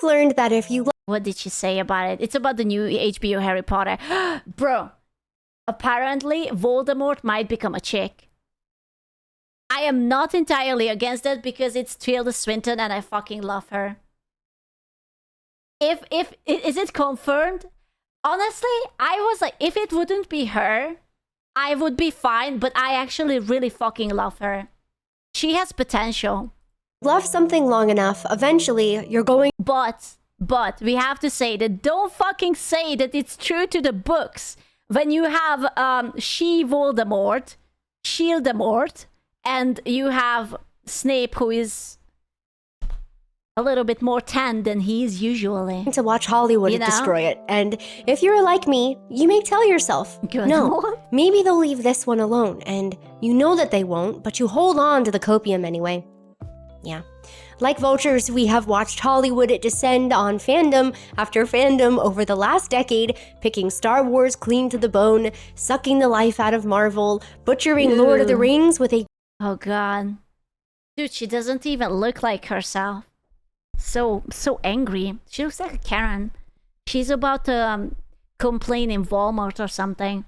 I've learned that if you... What did she say about it? It's about the new HBO Harry Potter. Bro, apparently Voldemort might become a chick. I am not entirely against it because it's Tilda Swinton and I fucking love her. Is it confirmed? Honestly, I was like, if it wouldn't be her, I would be fine, but I actually really fucking love her. She has potential. love something long enough, eventually you're going... But we have to say that don't fucking say that it's true to the books when you have Voldemort, Shieldemort, and you have Snape, who is a little bit more tan than he is usually. to watch Hollywood destroy it. And if you're like me, you may tell yourself, no, maybe they'll leave this one alone. And you know that they won't, but you hold on to the copium anyway. Yeah. Like vultures, we have watched Hollywood descend on fandom after fandom over the last decade, picking Star Wars clean to the bone, sucking the life out of Marvel, butchering Lord of the Rings with a... Oh god. Dude, she doesn't even look like herself. So angry. She looks like a Karen. She's about to complain in Walmart or something.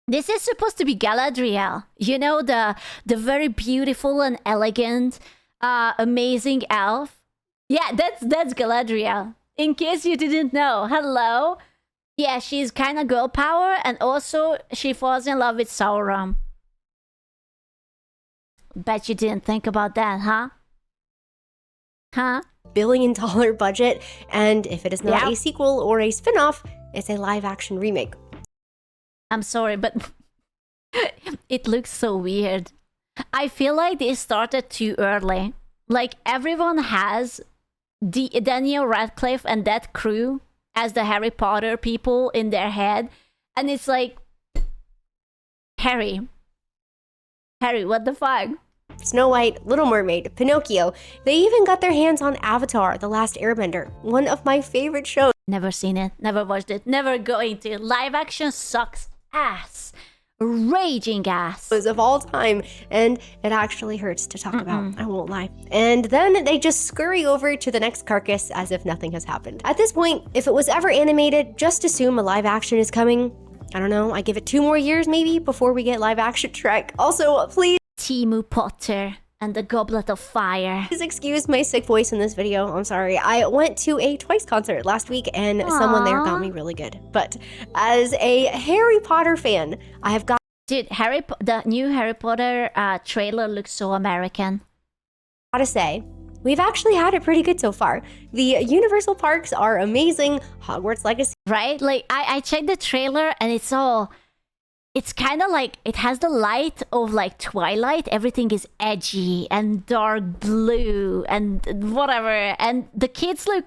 This is supposed to be Galadriel. You know, the very beautiful and elegant, amazing elf. Yeah, that's Galadriel. In case you didn't know. Hello. Yeah, she's kind of girl power, and also she falls in love with Sauron. Bet you didn't think about that, huh? Huh? billion-dollar budget, and if it is not a sequel or a spin-off, it's a live-action remake. I'm sorry, but it looks so weird. I feel like they started too early. Like, everyone has Daniel Radcliffe and that crew as the Harry Potter people in their head, and it's like, Harry, what the fuck? Snow White, Little Mermaid, Pinocchio. They even got their hands on Avatar, The Last Airbender, one of my favorite shows. Never seen it, never watched it, never going to. Live action sucks ass. Raging ass. Of all time, and it actually hurts to talk about, I won't lie. And then they just scurry over to the next carcass as if nothing has happened. At this point, if it was ever animated, just assume a live action is coming. I don't know, I give it 2 more years maybe before we get live action Shrek. Also, please Timu Potter and the Goblet of Fire. Please excuse my sick voice in this video, I'm sorry. I went to a Twice concert last week and someone there got me really good. But as a Harry Potter fan, I have got... Dude, the new Harry Potter trailer looks so American. Gotta say, we've actually had it pretty good so far. The Universal parks are amazing, Hogwarts Legacy... Right? Like, I checked the trailer and it's kind of like, it has the light of like Twilight. Everything is edgy and dark blue and whatever. And the kids look...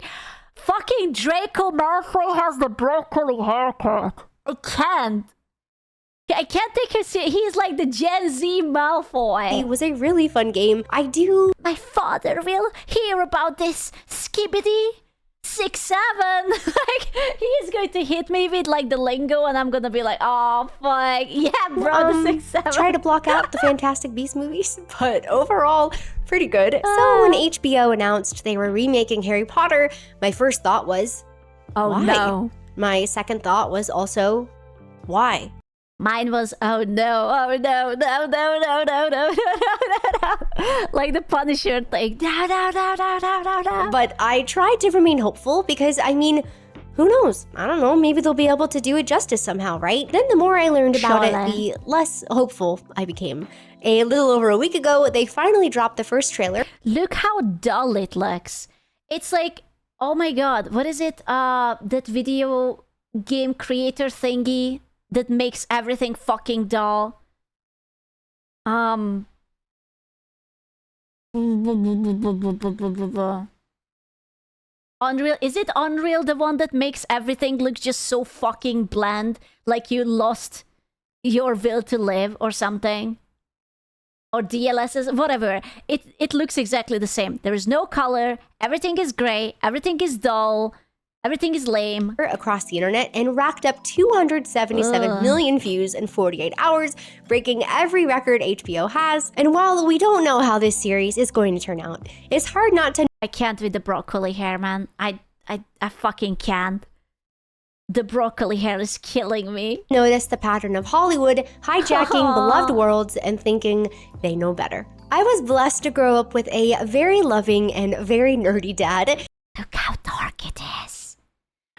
Fucking Draco Malfoy has the broccoli haircut. I can't take him serious. He's like the Gen Z Malfoy. It was a really fun game. My father will hear about this skibbity 6-7. Like, he's going to hit me with like the lingo and I'm gonna be like, oh fuck, yeah bro, the 6-7. Try to block out the Fantastic Beasts movies, but overall, pretty good. So when HBO announced they were remaking Harry Potter, my first thought was, oh why? No. My second thought was also, why? Mine was, oh no, no. Like the Punisher thing. No. But I tried to remain hopeful because, I mean, who knows? I don't know, maybe they'll be able to do it justice somehow, right? Then the more I learned about it, the less hopeful I became. A little over a week ago, they finally dropped the first trailer. Look how dull it looks. It's like, oh my god, what is it? That video game creator thingy that makes everything fucking dull. Unreal. Is it Unreal, the one that makes everything look just so fucking bland? Like you lost your will to live or something? Or DLSS, whatever. It looks exactly the same. There is no color. Everything is gray. Everything is dull. Everything is lame. Across the internet and racked up 277 million views in 48 hours, breaking every record HBO has. And while we don't know how this series is going to turn out, it's hard not to... I can't with the broccoli hair, man. I fucking can't. The broccoli hair is killing me. Notice the pattern of Hollywood hijacking beloved worlds and thinking they know better. I was blessed to grow up with a very loving and very nerdy dad. Look how dark it is.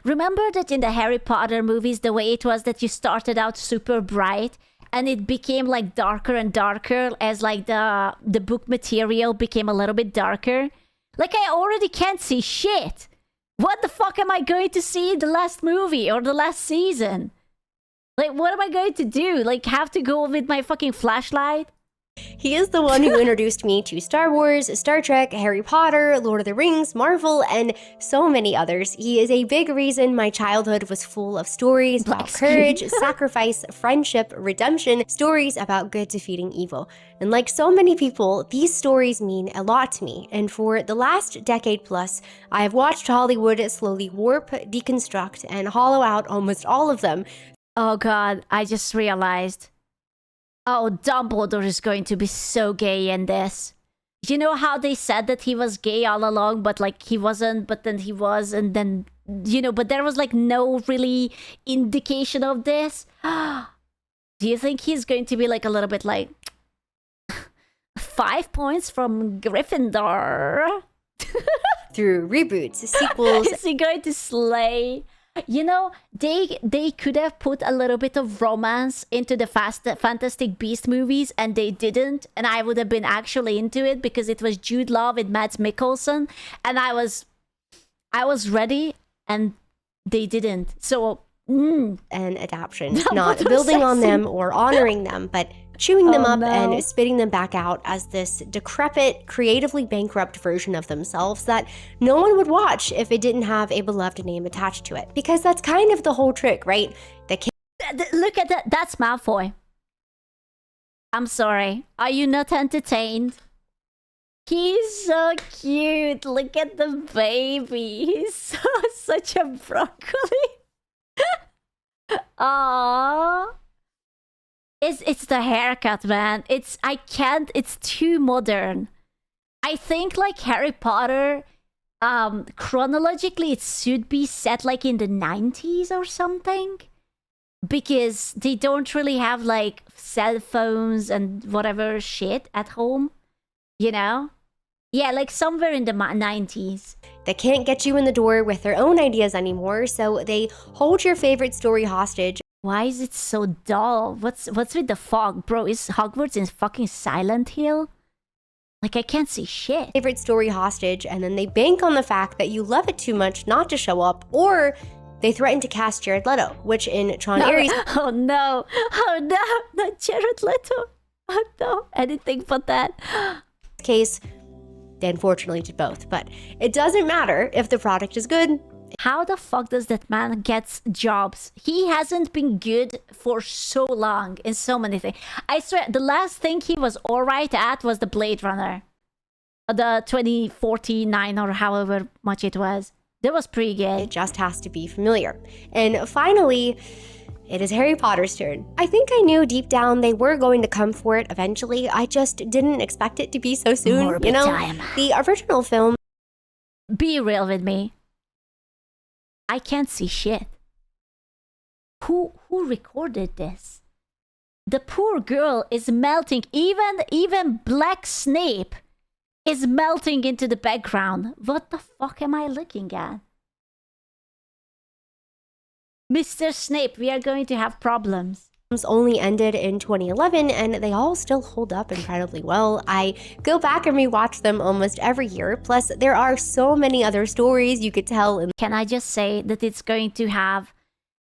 Remember that in the Harry Potter movies, the way it was that you started out super bright and it became like darker and darker as like the book material became a little bit darker? Like I already can't see shit. What the fuck am I going to see in the last movie or the last season? Like, what am I going to do? Like, have to go with my fucking flashlight? He is the one who introduced me to Star Wars, Star Trek, Harry Potter, Lord of the Rings, Marvel, and so many others. He is a big reason my childhood was full of stories about courage, sacrifice, friendship, redemption, stories about good defeating evil. And like so many people, these stories mean a lot to me. And for the last decade plus, I have watched Hollywood slowly warp, deconstruct, and hollow out almost all of them. Oh god, I just realized. Oh, Dumbledore is going to be so gay in this. You know how they said that he was gay all along, but like he wasn't, but then he was, and then, you know, but there was like no really indication of this. Do you think he's going to be like a little bit like 5 points from Gryffindor? Through reboots, sequels. Is he going to slay? You know, they could have put a little bit of romance into the Fantastic Beast movies, and they didn't, and I would have been actually into it because it was Jude Law and Mads Mikkelsen, and I was ready, and they didn't. So, and adaptation, not building on them or honoring them, but chewing them up and spitting them back out as this decrepit, creatively bankrupt version of themselves that no one would watch if it didn't have a beloved name attached to it. Because that's kind of the whole trick, right? Look at that. That's Malfoy. I'm sorry. Are you not entertained? He's so cute. Look at the baby. He's such a broccoli. Aww. It's the haircut, man. It's too modern. I think like Harry Potter, chronologically it should be set like in the 90s or something. Because they don't really have like cell phones and whatever shit at home. You know? Yeah, like somewhere in the 90s. They can't get you in the door with their own ideas anymore, so they hold your favorite story hostage. Why is it so dull? What's with the fog? Bro, is Hogwarts in fucking Silent Hill? Like, I can't see shit. Favorite story hostage, and then they bank on the fact that you love it too much not to show up, or they threaten to cast Jared Leto, which in Tron Ares... Oh no, not Jared Leto. Oh no, anything but that. Case, they unfortunately did both, but it doesn't matter if the product is good. How the fuck does that man get jobs? He hasn't been good for so long in so many things. I swear, the last thing he was alright at was the Blade Runner. The 2049 or however much it was. That was pretty good. It just has to be familiar. And finally, it is Harry Potter's turn. I think I knew deep down they were going to come for it eventually. I just didn't expect it to be so soon. Morbid you know, time. The original film... Be real with me. I can't see shit. Who recorded this? The poor girl is melting. Even Black Snape is melting into the background. What the fuck am I looking at? Mr. Snape, we are going to have problems. Only ended in 2011, and they all still hold up incredibly well. I go back and rewatch them almost every year. Plus, there are so many other stories you could tell. Can I just say that it's going to have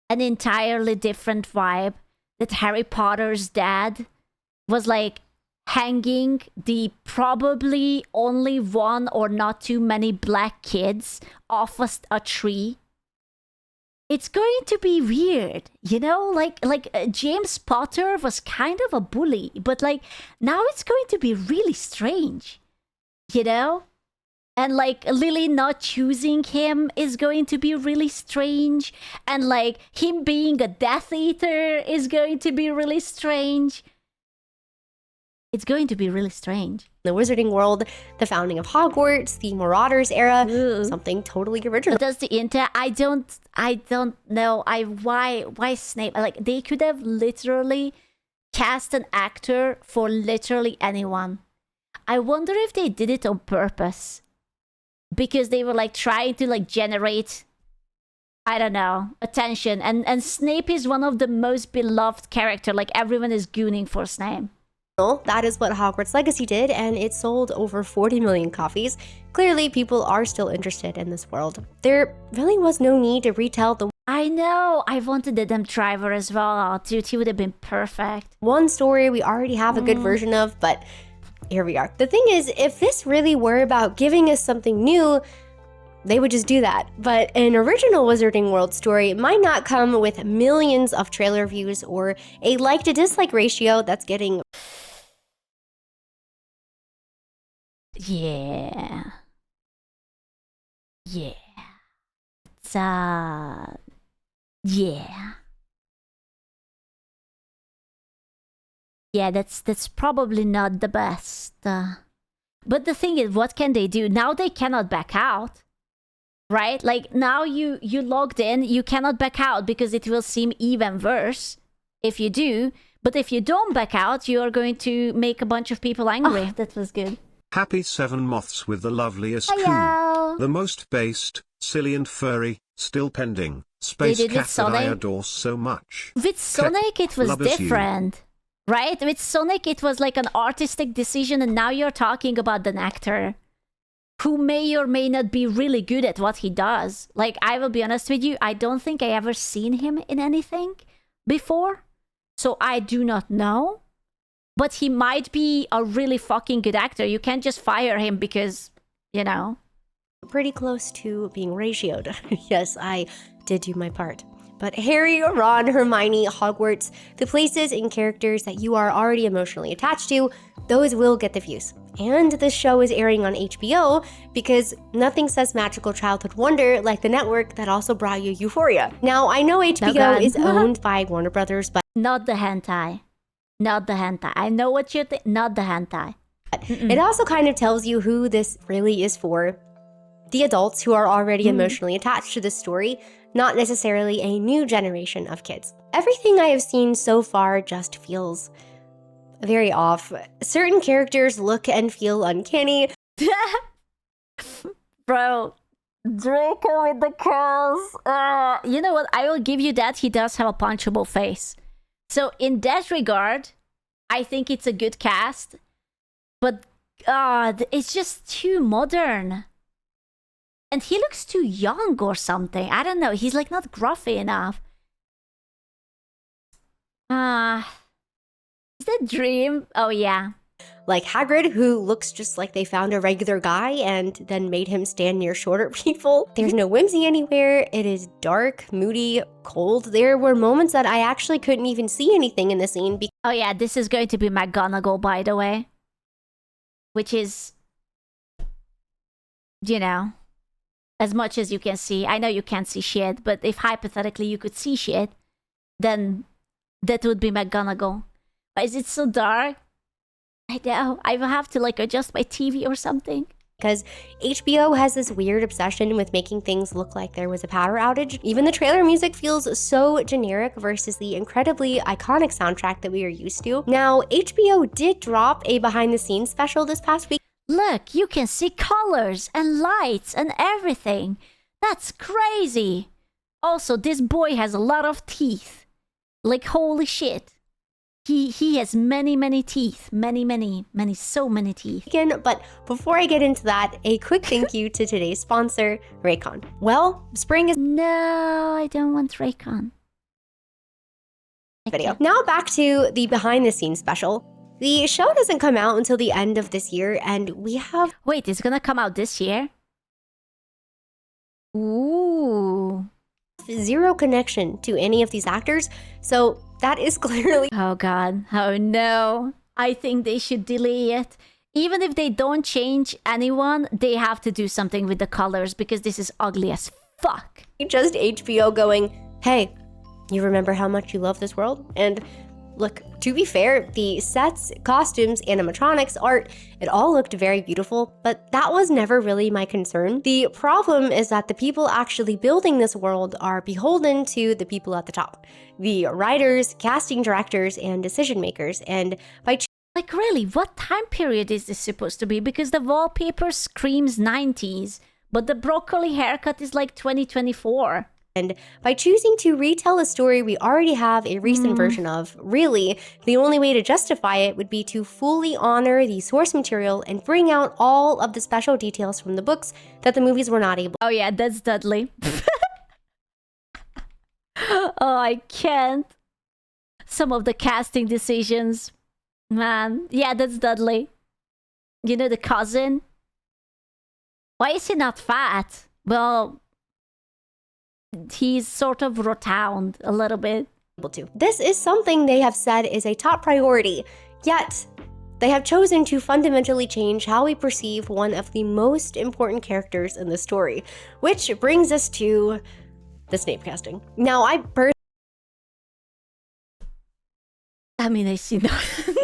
an entirely different vibe? That Harry Potter's dad was like hanging the probably only one or not too many black kids off a tree. It's going to be weird, you know, like James Potter was kind of a bully, but like now it's going to be really strange, you know? And like Lily not choosing him is going to be really strange. And like him being a Death Eater is going to be really strange. It's going to be really strange. The Wizarding World, the founding of Hogwarts, the Marauders era, Ooh. something totally original. But does the inter? I don't know. Why Snape? Like they could have literally cast an actor for literally anyone. I wonder if they did it on purpose because they were like trying to like generate, I don't know, attention. And Snape is one of the most beloved character. Like everyone is gooning for Snape. That is what Hogwarts Legacy did, and it sold over 40 million copies. Clearly, people are still interested in this world. There really was no need to retell the I know. I wanted Adam Driver as well. Dude, he would have been perfect. one story we already have a good version of, but here we are. The thing is, if this really were about giving us something new, they would just do that. But an original Wizarding World story might not come with millions of trailer views or a like to dislike ratio that's getting... Yeah. Yeah. It's, yeah. Yeah, that's probably not the best. But the thing is, what can they do? Now they cannot back out. Right? Like, now you logged in, you cannot back out because it will seem even worse if you do. But if you don't back out, you are going to make a bunch of people angry. Oh, that was good. Happy 7 moths with the loveliest Hello. coo. The most based, silly and furry, still pending. Space cat that I adore so much. With Sonic, it was different. Right? With Sonic, it was like an artistic decision, and now you're talking about an actor who may or may not be really good at what he does. Like, I will be honest with you, I don't think I ever seen him in anything before. So I do not know. But he might be a really fucking good actor. You can't just fire him because, you know. Pretty close to being ratioed. Yes, I did do my part. But Harry, Ron, Hermione, Hogwarts, the places and characters that you are already emotionally attached to, those will get the views. And this show is airing on HBO because nothing says magical childhood wonder like the network that also brought you Euphoria. Now, I know HBO is owned by Warner Brothers, but... Not the hentai. Not the hentai. I know what you think. Not the hentai. It also kind of tells you who this really is for. The adults who are already emotionally attached to this story, not necessarily a new generation of kids. Everything I have seen so far just feels very off. Certain characters look and feel uncanny. Bro, Draco with the curls. You know what? I will give you that. He does have a punchable face. So in that regard, I think it's a good cast. But it's just too modern. And he looks too young or something. I don't know. He's like not gruffy enough. Is that Dream? Oh, yeah. Like Hagrid, who looks just like they found a regular guy and then made him stand near shorter people. There's no whimsy anywhere. It is dark, moody, cold. There were moments that I actually couldn't even see anything in the scene. Oh yeah, this is going to be McGonagall, by the way. Which is, you know, as much as you can see. I know you can't see shit, but if hypothetically you could see shit, then that would be McGonagall. But is it so dark? I know. I will have to like adjust my TV or something. Because HBO has this weird obsession with making things look like there was a power outage. Even the trailer music feels so generic versus the incredibly iconic soundtrack that we are used to. Now, HBO did drop a behind-the-scenes special this past week. Look, you can see colors and lights and everything. That's crazy. Also, this boy has a lot of teeth. Like, holy shit. He has many teeth. So many teeth. But before I get into that, a quick thank you to today's sponsor, Raycon. Well, spring is... No, I don't want Raycon. Video. Now back to the behind-the-scenes special. The show doesn't come out until the end of this year, and we have... Wait, it's gonna come out this year? Ooh. Zero connection to any of these actors, so that is clearly... Oh god, oh no. I think they should delay it. Even if they don't change anyone, they have to do something with the colors because this is ugly as fuck. Just HBO going, hey, you remember how much you love this world? And Look, to be fair, the sets, costumes, animatronics, art, it all looked very beautiful, but that was never really my concern. The problem is that the people actually building this world are beholden to the people at the top. The writers, casting directors, and decision makers, and by like really, what time period is this supposed to be? Because the wallpaper screams 90s, but the broccoli haircut is like 2024. And by choosing to retell a story we already have a recent version of, really, the only way to justify it would be to fully honor the source material and bring out all of the special details from the books that the movies were not able. Oh yeah, that's Dudley. Oh, I can't. Some of the casting decisions. Man, yeah, that's Dudley. You know, the cousin? Why is he not fat? Well, he's sort of rotund a little bit. This is something they have said is a top priority, yet they have chosen to fundamentally change how we perceive one of the most important characters in the story, which brings us to the Snape casting. Now, I see no difference.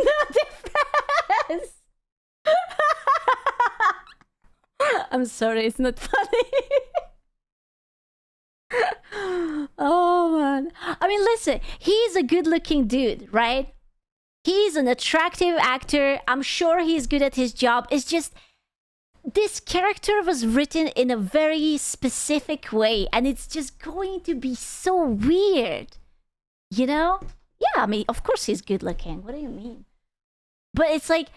I'm sorry, it's not funny. Oh man. I mean, listen, he's a good-looking dude, right? He's an attractive actor. I'm sure he's good at his job. It's just this character was written in a very specific way, and it's just going to be so weird. You know? Yeah, I mean, of course he's good-looking. What do you mean? But it's like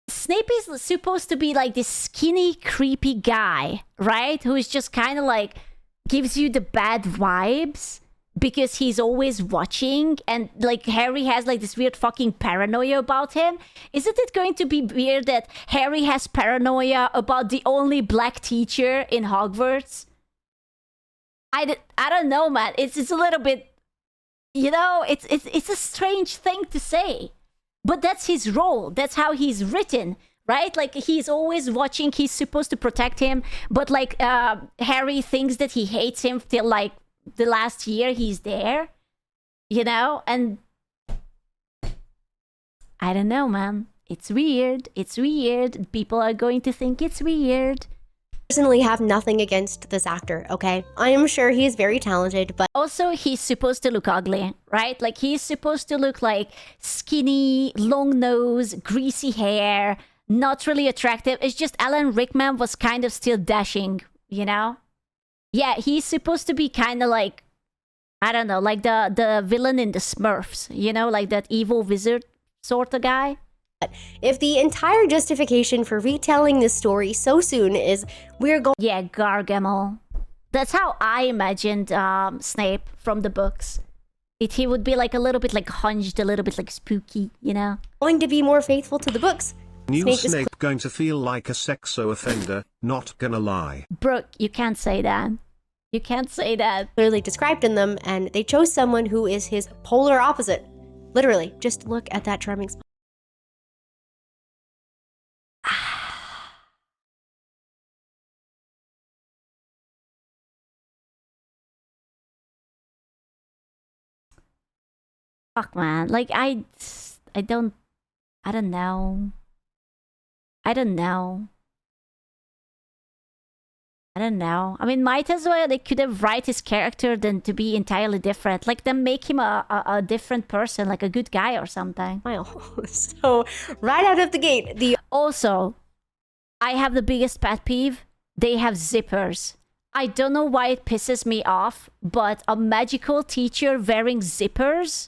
Snape is supposed to be like this skinny, creepy guy, right? Who is just kind of like gives you the bad vibes because he's always watching, and like Harry has like this weird fucking paranoia about him. Isn't it going to be weird that Harry has paranoia about the only black teacher in Hogwarts? I don't know, man. It's a little bit, you know, it's a strange thing to say. But that's his role. That's how he's written, right? Like, he's always watching. He's supposed to protect him. But, like, Harry thinks that he hates him till, like, the last year he's there. You know? And I don't know, man. It's weird. It's weird. People are going to think it's weird. Personally have nothing against this actor, okay? I am sure he is very talented, but also he's supposed to look ugly, right? Like, he's supposed to look like skinny, long nose, greasy hair, not really attractive. It's just Alan Rickman was kind of still dashing, you know? Yeah, he's supposed to be kind of like, I don't know, like the villain in the Smurfs, you know, like that evil wizard sort of guy. If the entire justification for retelling this story so soon is we're going... Yeah, Gargamel. That's how I imagined Snape from the books. He would be like a little bit like hunched, a little bit like spooky, you know? Going to be more faithful to the books. New Snape going to feel like a sexo offender, not gonna lie. Brooke, you can't say that. You can't say that. Clearly described in them, and they chose someone who is his polar opposite. Literally, just look at that charming smile. Fuck, man. Like, I don't know. I don't know. I mean, might as well they could have write his character than to be entirely different. Like, then make him a different person, like a good guy or something. So, right out of the gate, Also, I have the biggest pet peeve. They have zippers. I don't know why it pisses me off, but a magical teacher wearing zippers...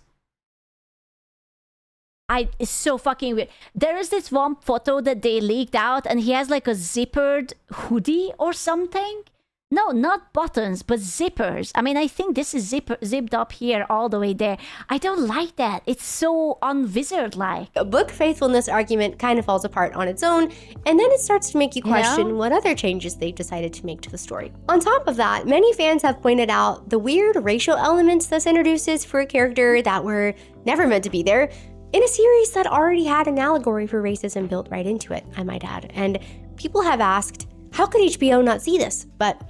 it's so fucking weird. There is this one photo that they leaked out, and he has like a zippered hoodie or something. No, not buttons, but zippers. I mean, I think this is zipped up here all the way there. I don't like that. It's so un-wizard-like. A book faithfulness argument kind of falls apart on its own, and then it starts to make you question what other changes they decided to make to the story. On top of that, many fans have pointed out the weird racial elements this introduces for a character that were never meant to be there, in a series that already had an allegory for racism built right into it, I might add. And people have asked, how could HBO not see this? But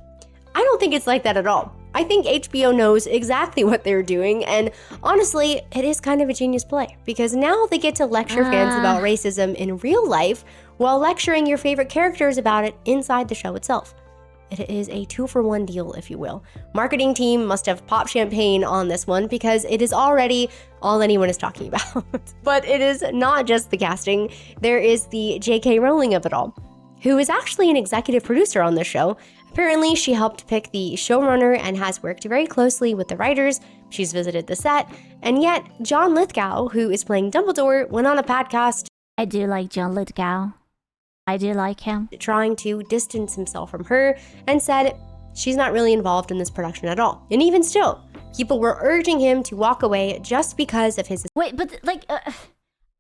I don't think it's like that at all. I think HBO knows exactly what they're doing, and honestly, it is kind of a genius play, because now they get to lecture fans about racism in real life while lecturing your favorite characters about it inside the show itself. It is a 2-for-1 deal, if you will. Marketing team must have popped champagne on this one because it is already all anyone is talking about. But it is not just the casting. There is the J.K. Rowling of it all, who is actually an executive producer on this show. Apparently, she helped pick the showrunner and has worked very closely with the writers. She's visited the set. And yet, John Lithgow, who is playing Dumbledore, went on a podcast. I do like John Lithgow. I do like him. Trying to distance himself from her and said she's not really involved in this production at all. And even still, people were urging him to walk away just because of his... Wait, but like,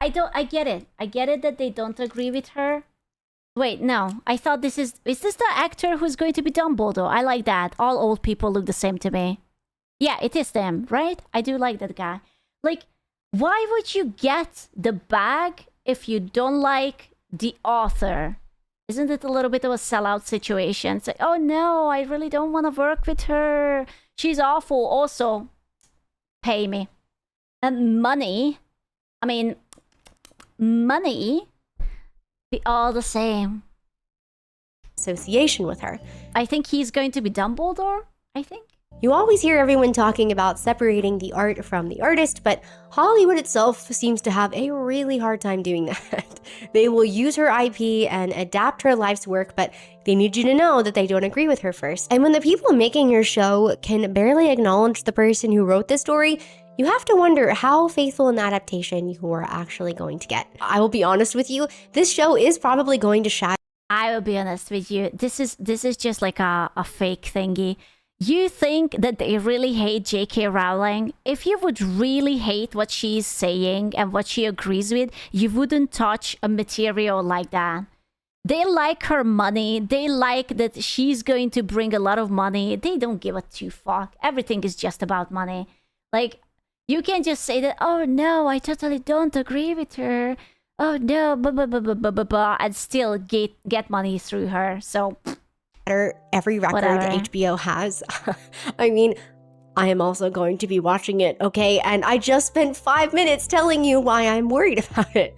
I get it. I get it that they don't agree with her. Wait, no. I thought is this the actor who's going to be Dumbledore? I like that. All old people look the same to me. Yeah, it is them, right? I do like that guy. Like, why would you get the bag if you don't like the author? Isn't it a little bit of a sellout situation? It's like, oh no, I really don't want to work with her. She's awful. Also, pay me. And money, money be all the same. Association with her. I think he's going to be Dumbledore, I think. You always hear everyone talking about separating the art from the artist, but Hollywood itself seems to have a really hard time doing that. They will use her IP and adapt her life's work, but they need you to know that they don't agree with her first. And when the people making your show can barely acknowledge the person who wrote this story, you have to wonder how faithful an adaptation you are actually going to get. I will be honest with you, this show is probably going to shatter. I will be honest with you, this is just like a fake thingy. You think that they really hate J.K. Rowling? If you would really hate what she's saying and what she agrees with, you wouldn't touch a material like that. They like her money. They like that she's going to bring a lot of money. They don't give a two fuck. Everything is just about money. Like, you can't just say that, oh no, I totally don't agree with her. Oh no, blah, blah, blah, blah, blah, blah, blah, and still get money through her. So... every record HBO has. I mean, I am also going to be watching it, okay? And I just spent 5 minutes telling you why I'm worried about it.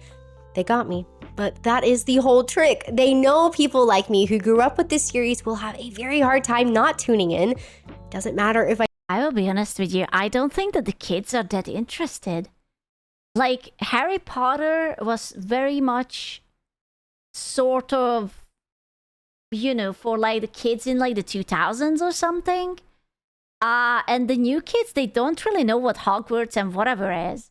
They got me. But that is the whole trick. They know people like me who grew up with this series will have a very hard time not tuning in. Doesn't matter if I will be honest with you, I don't think that the kids are that interested. Like, Harry Potter was very much sort of, you know, for like the kids in like the 2000s or something. And the new kids, they don't really know what Hogwarts and whatever is.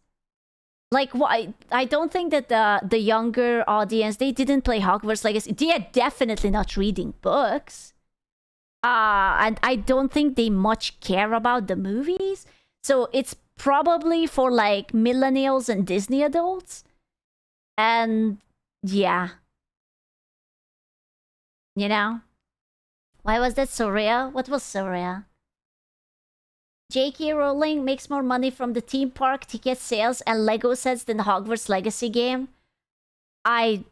Like, I don't think that the younger audience, they didn't play Hogwarts Legacy. They are definitely not reading books. And I don't think they much care about the movies. So it's probably for like millennials and Disney adults. And yeah. You know? Why was that so real? What was so real? J.K. Rowling makes more money from the theme park ticket sales and Lego sets than the Hogwarts Legacy game. I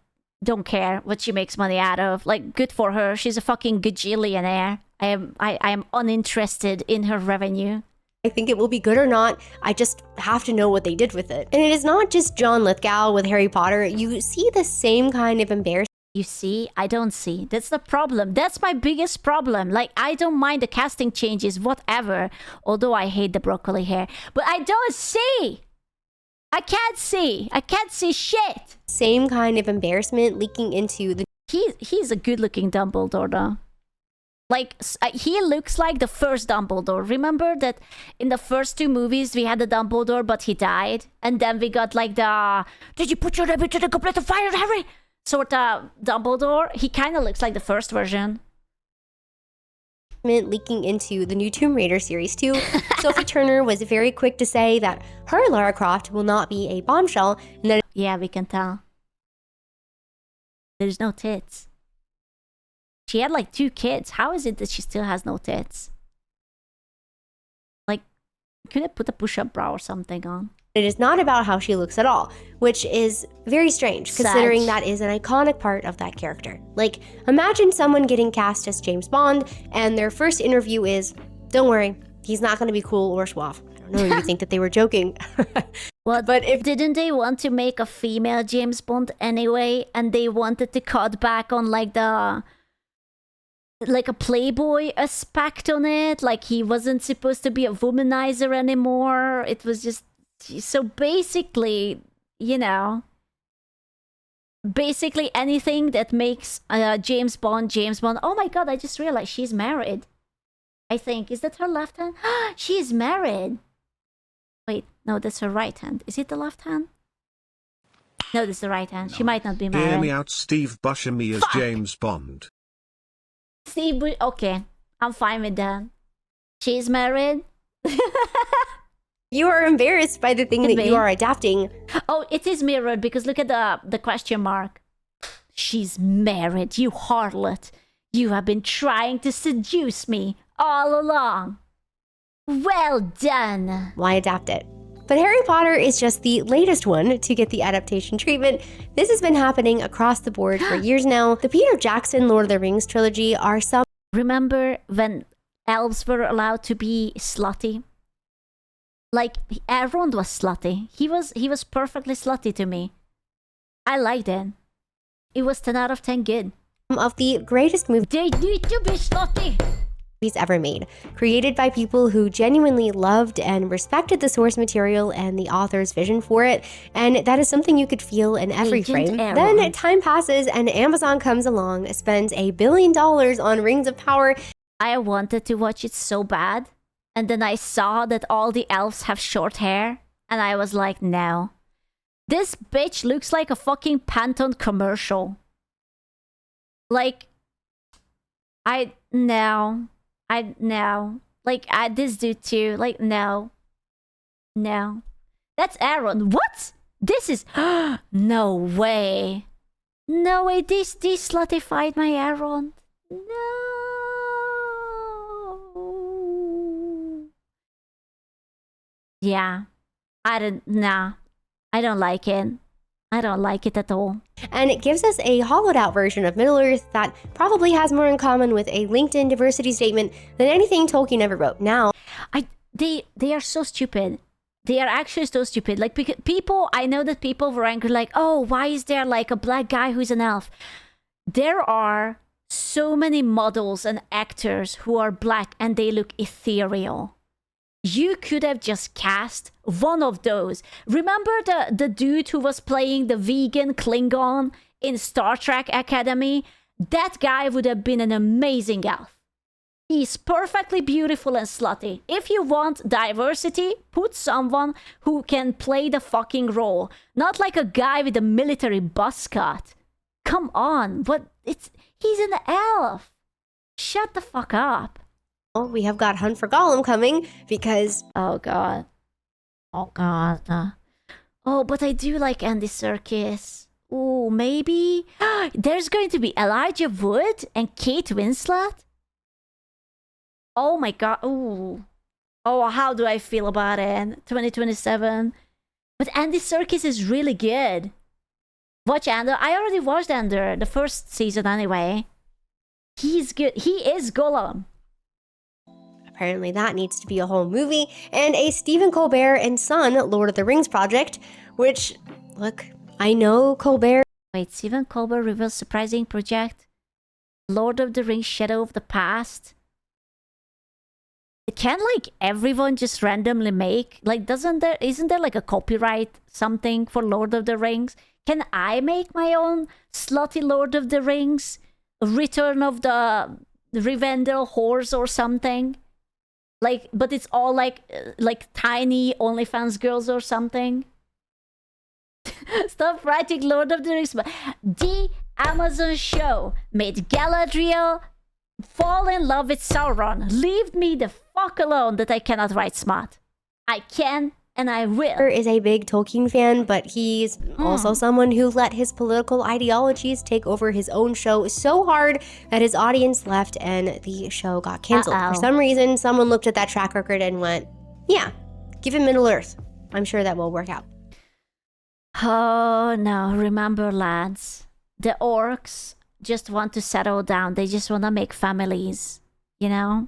don't care what she makes money out of. Like, good for her. She's a fucking gajillionaire. I am uninterested in her revenue. I think it will be good or not. I just have to know what they did with it. And it is not just John Lithgow with Harry Potter. You see the same kind of embarrassment. You see? I don't see. That's the problem. That's my biggest problem. Like, I don't mind the casting changes, whatever. Although I hate the broccoli hair. But I don't see! I can't see! I can't see shit! Same kind of embarrassment leaking into the... He's a good-looking Dumbledore, though. Like, he looks like the first Dumbledore. Remember that in the first two movies, we had the Dumbledore, but he died? And then we got, like, the... Did you put your rabbit to the goblet of fire, Harry? Sort of Dumbledore. He kind of looks like the first version. Leaking into the new Tomb Raider series too. Sophie Turner was very quick to say that her Lara Croft will not be a bombshell, and that yeah, we can tell. There's no tits. She had like 2 kids. How is it that she still has no tits? Like, could I put a push-up bra or something on? it is not about how she looks at all, which is very strange considering that is an iconic part of that character. Like, imagine someone getting cast as James Bond and their first interview is, "Don't worry, he's not going to be cool or suave. I don't know, you think that they were joking. Well, but if didn't they want to make a female James Bond anyway, and they wanted to cut back on like a playboy aspect on it, like he wasn't supposed to be a womanizer anymore. It was just so basically, you know, basically anything that makes James Bond. Oh my god, I just realized she's married. I think, is that her left hand? She's married. Wait, no, that's her right hand. Is it the left hand? No, that's the right hand. She might not be married. Hear me out, Steve Buscemi as James Bond. Okay, I'm fine with that. She's married. You are embarrassed by the thing that you are adapting. Oh, it is mirrored because look at the question mark. She's married, you harlot. You have been trying to seduce me all along. Well done. Why adapt it? But Harry Potter is just the latest one to get the adaptation treatment. This has been happening across the board for years now. The Peter Jackson Lord of the Rings trilogy are some... Remember when elves were allowed to be slutty? Like, Elrond was slutty. He was perfectly slutty to me. I liked it. It was 10 out of 10 good. Of the greatest movies They need to be slutty! ever made, created by people who genuinely loved and respected the source material and the author's vision for it, and that is something you could feel in every frame. Then time passes and Amazon comes along, spends $1 billion on Rings of Power. I wanted to watch it so bad, and then I saw that all the elves have short hair, and I was like, no. This bitch looks like a fucking Pantone commercial. Like, no. This dude too. Like, no. That's Aaron. What? This is... No way. No way. This slutified my Aaron. No. Yeah. I don't like it. I don't like it at all. And it gives us a hollowed out version of Middle-earth that probably has more in common with a LinkedIn diversity statement than anything Tolkien ever wrote. Now, they are so stupid. They are actually so stupid. Like, people, I know that people were angry, like, oh, why is there like a black guy who's an elf? There are so many models and actors who are black and they look ethereal. You could have just cast one of those. Remember the dude who was playing the vegan Klingon in Star Trek Academy? That guy would have been an amazing elf. He's perfectly beautiful and slutty. If you want diversity, put someone who can play the fucking role. Not like a guy with a military buzz cut. Come on, he's an elf. Shut the fuck up. we have got Hunt for Gollum coming because... Oh god. Oh god. Oh, but I do like Andy Serkis. Ooh, maybe? There's going to be Elijah Wood and Kate Winslet? Oh my god. Ooh. Oh, how do I feel about it? 2027. But Andy Serkis is really good. Watch Andor. I already watched Andor, the first season anyway. He's good. He is Gollum. Apparently that needs to be a whole movie, and a Stephen Colbert and Son Lord of the Rings project, which, look, I know Colbert... Wait, Stephen Colbert reveals surprising project? Lord of the Rings Shadow of the Past? Can, like, everyone just randomly make? Like, isn't there, like, a copyright something for Lord of the Rings? Can I make my own slutty Lord of the Rings? Return of the Rivendell Horse or something? Like, but it's all like tiny OnlyFans girls or something. Stop writing Lord of the Rings. The Amazon show made Galadriel fall in love with Sauron. Leave me the fuck alone that I cannot write smart. I can and I will. Is a big Tolkien fan, but he's also someone who let his political ideologies take over his own show so hard that his audience left and the show got canceled. For some reason, someone looked at that track record and went, yeah, give him Middle-earth. I'm sure that will work out. Oh no, remember lads, the orcs just want to settle down. They just want to make families, you know?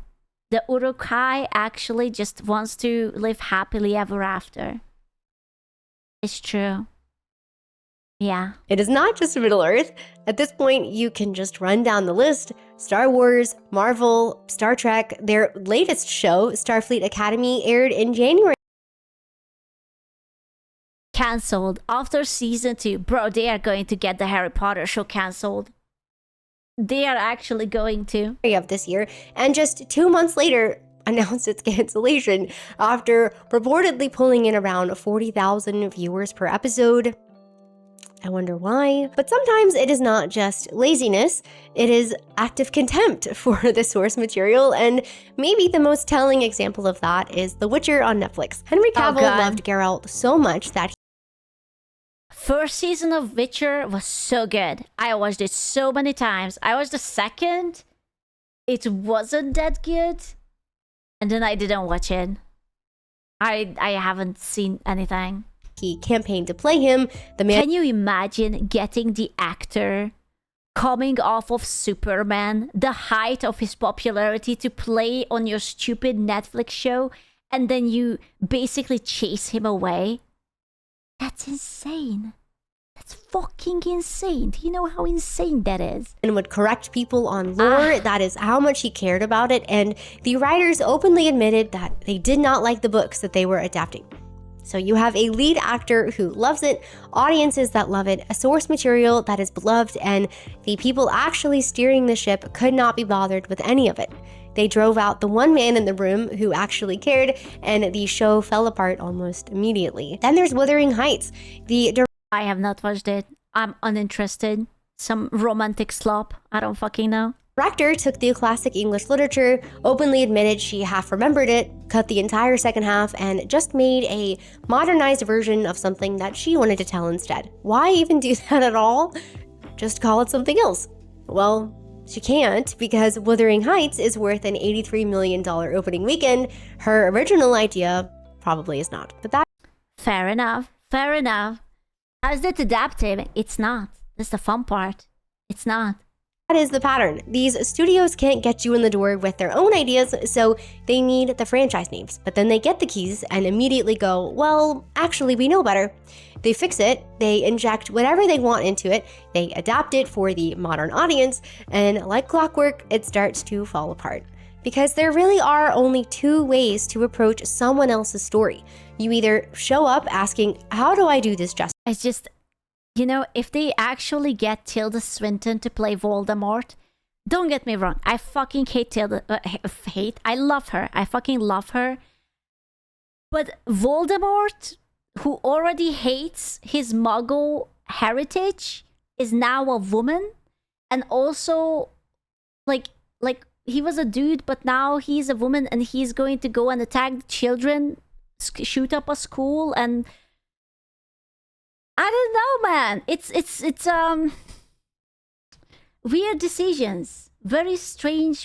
The Urukai actually just wants to live happily ever after. It's true. Yeah. It is not just Middle-earth. At this point, you can just run down the list. Star Wars, Marvel, Star Trek. Their latest show, Starfleet Academy, aired in January. Cancelled after season 2. Bro, they are going to get the Harry Potter show cancelled. They are actually going to. Of this year, and just 2 months later, announced its cancellation after reportedly pulling in around 40,000 viewers per episode. I wonder why. But sometimes it is not just laziness, it is active contempt for the source material, and maybe the most telling example of that is The Witcher on Netflix. Henry Cavill loved Geralt so much that first season of Witcher was so good. I watched it so many times. I watched the second. It wasn't that good. And then I didn't watch it. I haven't seen anything. He campaigned to play him. The man. Can you imagine getting the actor coming off of Superman, the height of his popularity, to play on your stupid Netflix show, and then you basically chase him away? That's insane. That's fucking insane. Do you know how insane that is? And would correct people on lore. That is how much he cared about it. And the writers openly admitted that they did not like the books that they were adapting. So you have a lead actor who loves it, audiences that love it, a source material that is beloved, and the people actually steering the ship could not be bothered with any of it. They drove out the one man in the room who actually cared, and the show fell apart almost immediately. Then there's Wuthering Heights. I have not watched it. I'm uninterested. Some romantic slop. I don't fucking know. Director took the classic English literature, openly admitted she half remembered it, cut the entire second half, and just made a modernized version of something that she wanted to tell instead. Why even do that at all? Just call it something else. Well, she can't, because Wuthering Heights is worth an $83 million opening weekend. Her original idea probably is not. But that. Fair enough. Fair enough. How's that adaptive? It's not. That's the fun part. It's not. That is the pattern. These studios can't get you in the door with their own ideas, so they need the franchise names. But then they get the keys and immediately go, well, actually, we know better. They fix it, they inject whatever they want into it, they adapt it for the modern audience, and like clockwork, it starts to fall apart. Because there really are only two ways to approach someone else's story. You either show up asking, how do I do this justice? It's just, you know, if they actually get Tilda Swinton to play Voldemort, don't get me wrong, I fucking hate Tilda, I love her, I fucking love her. But Voldemort, who already hates his Muggle heritage, is now a woman, and also, like he was a dude, but now he's a woman, and he's going to go and attack the children, shoot up a school, and I don't know, man. It's weird decisions. Very strange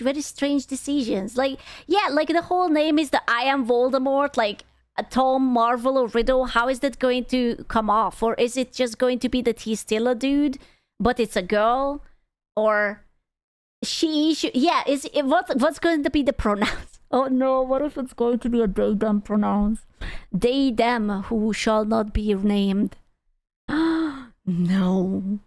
decisions. Like, yeah, like the whole name is the I Am Voldemort, like a Tom, Marvel, or Riddle. How is that going to come off? Or is it just going to be that he's still a dude, but it's a girl? Or yeah, what's going to be the pronouns? Oh no, what if it's going to be a they, them pronouns? They, them, who shall not be named. No.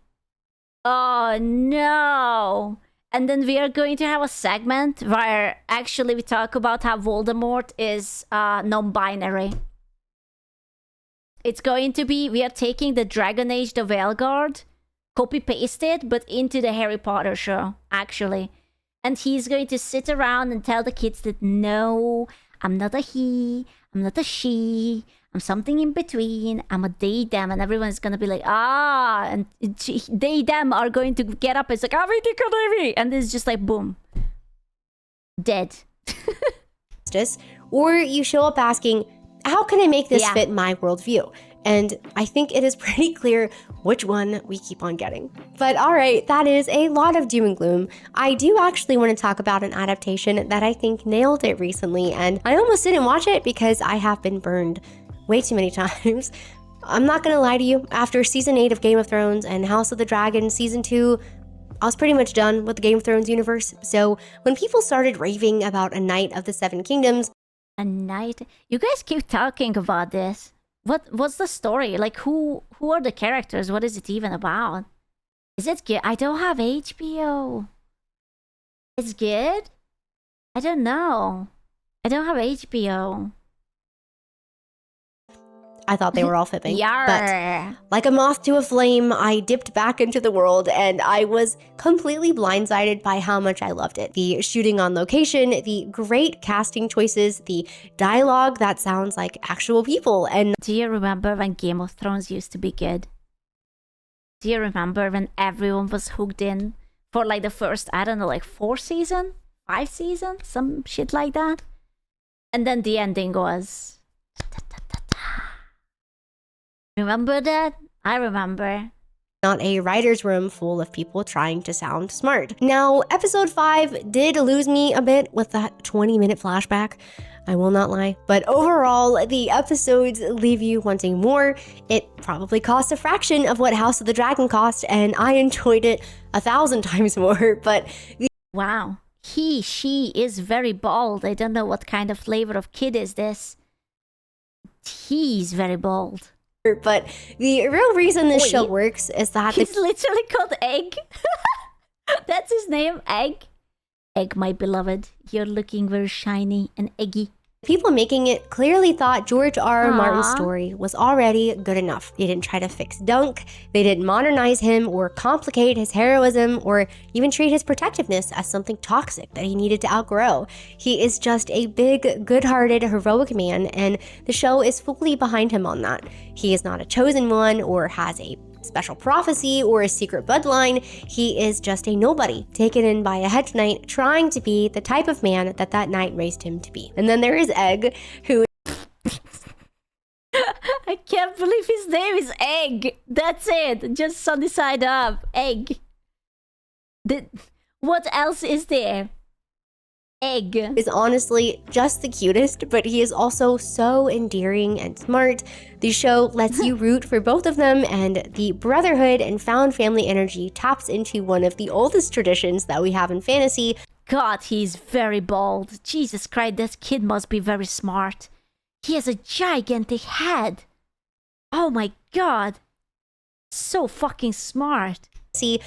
Oh no. And then we are going to have a segment where actually we talk about how Voldemort is non-binary. It's going to be, we are taking the Dragon Age, the Veilguard, copy-paste it, but into the Harry Potter show, actually. And he's going to sit around and tell the kids that, no, I'm not a he, I'm not a she, I'm something in between, I'm a they, them, and everyone's gonna be like, and they, them are going to get up, it's like, and it's just like, boom. Dead. Or you show up asking, how can I make this fit my worldview? And I think it is pretty clear which one we keep on getting. But all right, that is a lot of doom and gloom. I do actually want to talk about an adaptation that I think nailed it recently, and I almost didn't watch it because I have been burned way too many times. I'm not gonna lie to you, after season 8 of Game of Thrones and House of the Dragon season 2, I was pretty much done with the Game of Thrones universe. So when people started raving about A Knight of the Seven Kingdoms, A Knight? You guys keep talking about this. What's the story? Like, who are the characters? What is it even about? Is it good? I don't have HBO. It's good? I don't know. I don't have HBO. I thought they were all fibbing. Yarr. But like a moth to a flame, I dipped back into the world and I was completely blindsided by how much I loved it. The shooting on location, the great casting choices, the dialogue that sounds like actual people, and do you remember when Game of Thrones used to be good? Do you remember when everyone was hooked in for like the first, I don't know, like 5 seasons, some shit like that? And then the ending was... Remember that? I remember. Not a writer's room full of people trying to sound smart. Now, episode 5 did lose me a bit with that 20-minute flashback. I will not lie. But overall, the episodes leave you wanting more. It probably cost a fraction of what House of the Dragon cost, and I enjoyed it 1,000 times more. But wow. She is very bold. I don't know what kind of flavor of kid is this. He's very bold. But the real reason this show works is that he's literally called Egg. That's his name, Egg. Egg, my beloved. You're looking very shiny and eggy. People making it clearly thought George R. Martin's story was already good enough. They didn't try to fix Dunk, they didn't modernize him or complicate his heroism or even treat his protectiveness as something toxic that he needed to outgrow. He is just a big, good-hearted, heroic man, and the show is fully behind him on that. He is not a chosen one or has a special prophecy or a secret bloodline. He is just a nobody, taken in by a hedge knight, trying to be the type of man that knight raised him to be. And then there is Egg, who... I can't believe his name is Egg. That's it. Just sunny side up. Egg. What else is there? Egg is honestly just the cutest, but he is also so endearing and smart. The show lets you root for both of them, and the brotherhood and found family energy taps into one of the oldest traditions that we have in fantasy. God, he's very bold. Jesus Christ, this kid must be very smart. He has a gigantic head. Oh my God. So fucking smart. See,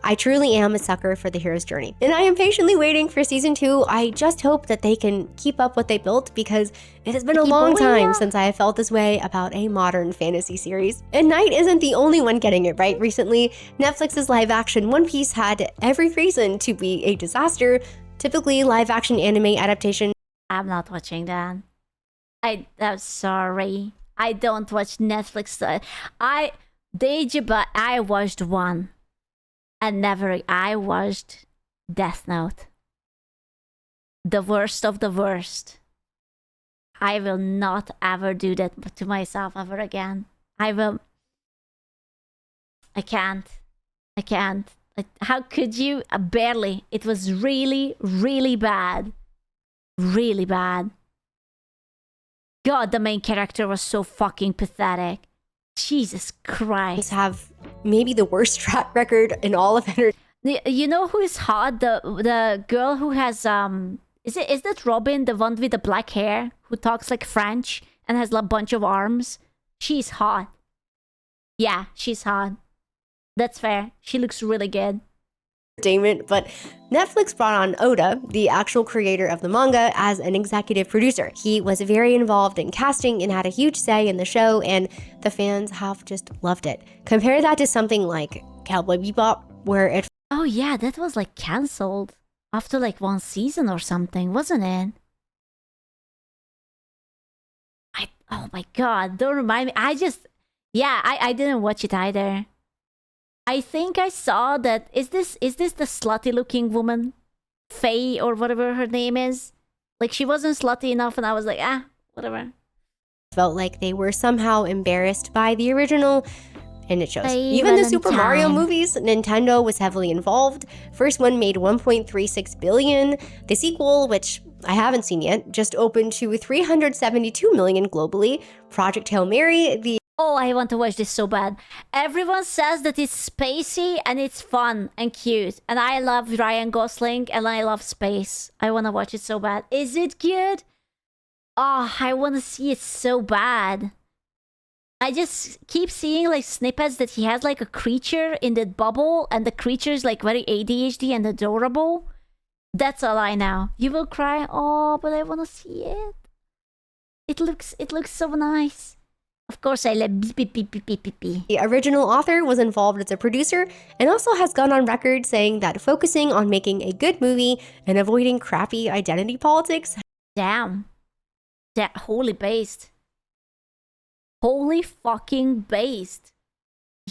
I truly am a sucker for the hero's journey, and I am patiently waiting for season 2. I just hope that they can keep up what they built, because it has been a long time since I have felt this way about a modern fantasy series. And Knight isn't the only one getting it right recently. Netflix's live-action One Piece had every reason to be a disaster. Typically, live-action anime adaptation. I'm not watching that. I'm sorry. I don't watch Netflix. I watched one. And I watched Death Note. The worst of the worst. I will not ever do that to myself ever again. I can't. How could you? Barely. It was really, really bad. Really bad. God, the main character was so fucking pathetic. Jesus Christ. Have maybe the worst track record in all of entertainment. You know who is hot? The girl who has is that Robin, the one with the black hair who talks like French and has a bunch of arms? She's hot. Yeah, she's hot. That's fair. She looks really good. But Netflix brought on Oda, the actual creator of the manga, as an executive producer. He was very involved in casting and had a huge say in the show, and the fans have just loved it. Compare that to something like Cowboy Bebop, where it... Oh yeah, that was like cancelled after like 1 season or something, wasn't it? Oh my God, don't remind me. I didn't watch it either. I think I saw that. Is this the slutty looking woman? Faye or whatever her name is? Like, she wasn't slutty enough and I was like, whatever. Felt like they were somehow embarrassed by the original, and it shows. Even the Super Mario movies, Nintendo was heavily involved. First one made $1.36 billion. The sequel, which I haven't seen yet, just opened to $372 million globally. Project Hail Mary, Oh, I want to watch this so bad. Everyone says that it's spacey and it's fun and cute. And I love Ryan Gosling and I love space. I want to watch it so bad. Is it good? Oh, I want to see it so bad. I just keep seeing like snippets that he has like a creature in that bubble and the creature is like very ADHD and adorable. That's all I know. You will cry. Oh, but I want to see it. It looks so nice. Of course, I love beep, beep, beep, beep, beep, beep, beep. The original author was involved as a producer and also has gone on record saying that focusing on making a good movie and avoiding crappy identity politics. Damn. That holy based. Holy fucking based.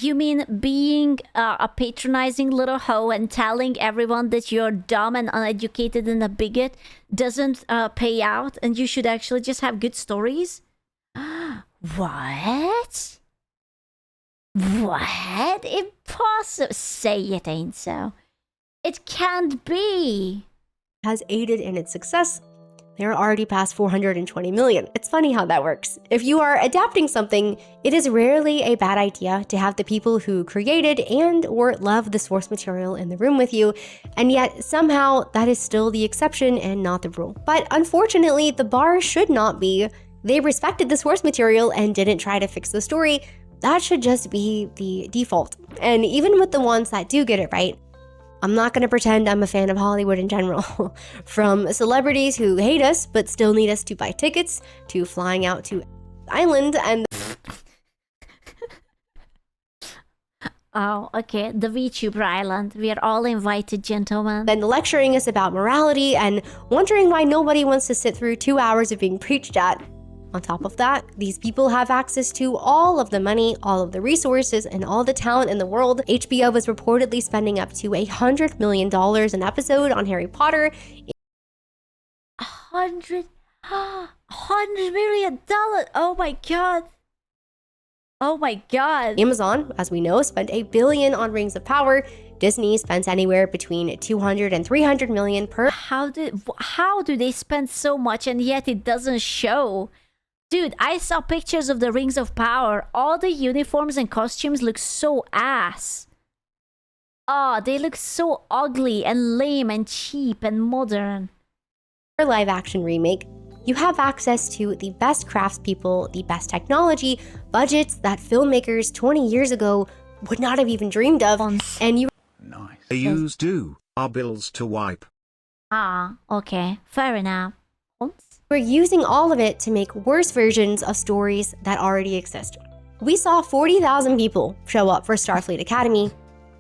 You mean being a patronizing little hoe and telling everyone that you're dumb and uneducated and a bigot doesn't pay out and you should actually just have good stories? What? What? Impossible. Say it ain't so. It can't be. Has aided in its success. They're already past 420 million. It's funny how that works. If you are adapting something, it is rarely a bad idea to have the people who created and or love the source material in the room with you, and yet somehow that is still the exception and not the rule. But unfortunately, the bar should not be they respected the source material and didn't try to fix the story. That should just be the default. And even with the ones that do get it right, I'm not going to pretend I'm a fan of Hollywood in general. From celebrities who hate us but still need us to buy tickets, to flying out to island and oh, okay, the Vtuber island. We are all invited, gentlemen. then lecturing us about morality and wondering why nobody wants to sit through 2 hours of being preached at. On top of that, these people have access to all of the money, all of the resources, and all the talent in the world. HBO was reportedly spending up to $100 million an episode on Harry Potter. $100 million. Oh my god. Oh my god. Amazon, as we know, spent $1 billion on Rings of Power. Disney spends anywhere between 200 and 300 million per. How do they spend so much and yet it doesn't show? Dude, I saw pictures of the Rings of Power. All the uniforms and costumes look so ass. Oh, they look so ugly and lame and cheap and modern. Per live action remake, you have access to the best craftspeople, the best technology, budgets that filmmakers 20 years ago would not have even dreamed of, and you They use our bills to wipe. Ah, okay, fair enough. we're using all of it to make worse versions of stories that already exist. We saw 40,000 people show up for Starfleet Academy,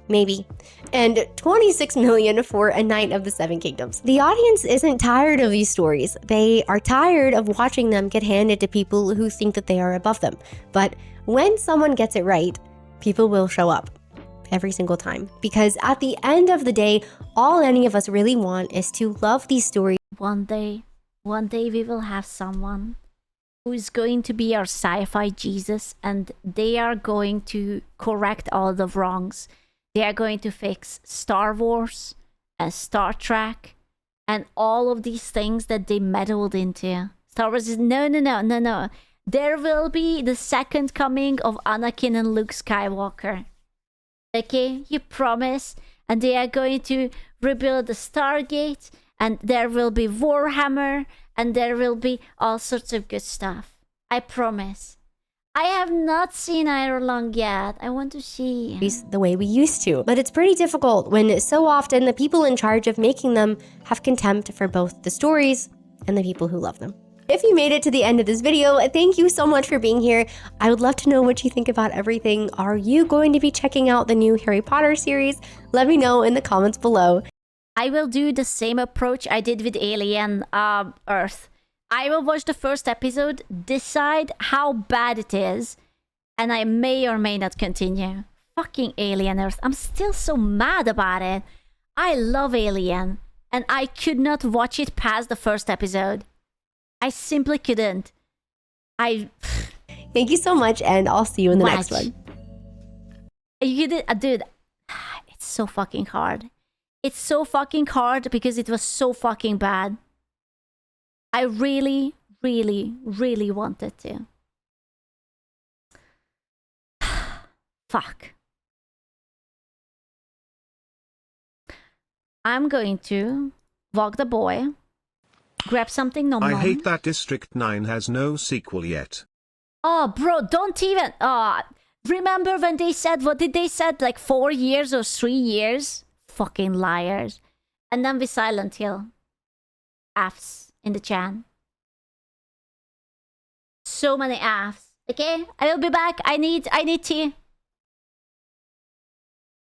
maybe, and 26 million for A Knight of the Seven Kingdoms. The audience isn't tired of these stories. They are tired of watching them get handed to people who think that they are above them. But when someone gets it right, people will show up every single time. Because at the end of the day, all any of us really want is to love these stories. One day we will have someone who is going to be our sci-fi Jesus, and they are going to correct all the wrongs. They are going to fix Star Wars and Star Trek and all of these things that they meddled into. Star Wars is no. There will be the second coming of Anakin and Luke Skywalker. Okay, you promise? And they are going to rebuild the Stargate, and there will be Warhammer, and there will be all sorts of good stuff. I promise. I have not seen Ireland yet. I want to see. The way we used to. But it's pretty difficult when so often the people in charge of making them have contempt for both the stories and the people who love them. If you made it to the end of this video, thank you so much for being here. I would love to know what you think about everything. Are you going to be checking out the new Harry Potter series? Let me know in the comments below. I will do the same approach I did with Alien Earth. I will watch the first episode, decide how bad it is, and I may or may not continue. Fucking Alien Earth. I'm still so mad about it. I love Alien, and I could not watch it past the first episode. I simply couldn't. Thank you so much, and I'll see you in the next one. You did, dude. It's so fucking hard. It's so fucking hard because it was so fucking bad. I really, really, really wanted to. Fuck. I'm going to walk the boy, grab something nom I nom. hate that District 9 has no sequel yet. Oh, bro, don't even... remember when they said... What did they said? Like 4 years or 3 years? Fucking liars. And then with Silent Hill. Fs in the chat. So many Fs. Okay, I will be back. I need tea.